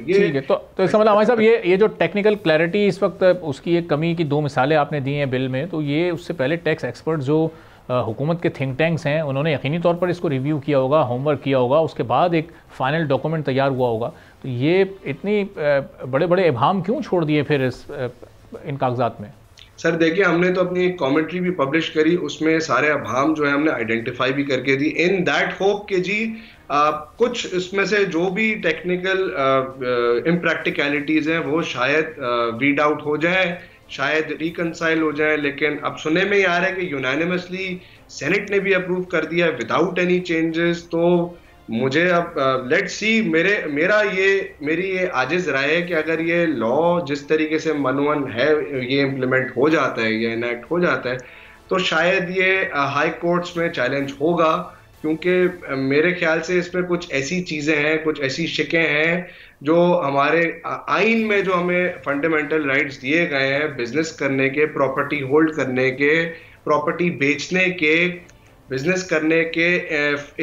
ठीक है, तो इसका मतलब हमारे साहब ये जो टेक्निकल क्लैरिटी इस वक्त उसकी एक कमी की दो मिसालें आपने दी हैं बिल में, तो ये उससे पहले टैक्स एक्सपर्ट जो हुकूमत के थिंक टैंक्स हैं उन्होंने यकीनी तौर पर इसको रिव्यू किया होगा, होमवर्क किया होगा, उसके बाद एक फ़ाइनल डॉक्यूमेंट तैयार हुआ होगा। तो ये इतनी बड़े बड़े इबाम क्यों छोड़ दिए फिर इन कागजात में? सर देखिए, हमने तो अपनी एक कमेंट्री भी पब्लिश करी, उसमें सारे अभाम जो है हमने आइडेंटिफाई भी करके दी, इन दैट होप कि जी कुछ इसमें से जो भी टेक्निकल इम्प्रैक्टिकलिटीज हैं वो शायद वीड आउट हो जाए, शायद रिकंसाइल हो जाए। लेकिन अब सुनने में ही आ रहा है कि यूनानिमसली सेनेट ने भी अप्रूव कर दिया विदाउट एनी चेंजेस। तो मुझे अब लेट्स सी, मेरी ये आजिज राय है कि अगर ये लॉ जिस तरीके से मनवन है ये इम्प्लीमेंट हो जाता है, ये इनेक्ट हो जाता है, तो शायद ये हाई कोर्ट्स में चैलेंज होगा। क्योंकि मेरे ख्याल से इसमें कुछ ऐसी चीजें हैं, कुछ ऐसी शिकें हैं जो हमारे आइन में जो हमें फंडामेंटल राइट्स दिए गए हैं, बिजनेस करने के, प्रॉपर्टी होल्ड करने के, प्रॉपर्टी बेचने के, बिजनेस करने के,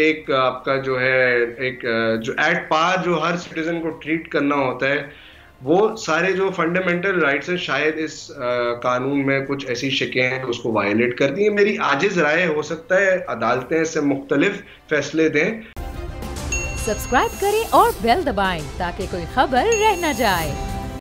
एक आपका जो है एक जो एट पार जो हर सिटीजन को ट्रीट करना होता है, वो सारे जो फंडामेंटल राइट्स हैं शायद इस कानून में कुछ ऐसी शिकें हैं उसको वायलेट करती हैं। मेरी आजिज राय, हो सकता है अदालतें इससे मुख्तलिफ फैसले दें। सब्सक्राइब करें और बेल दबाएं ताकि कोई खबर रह न जाए।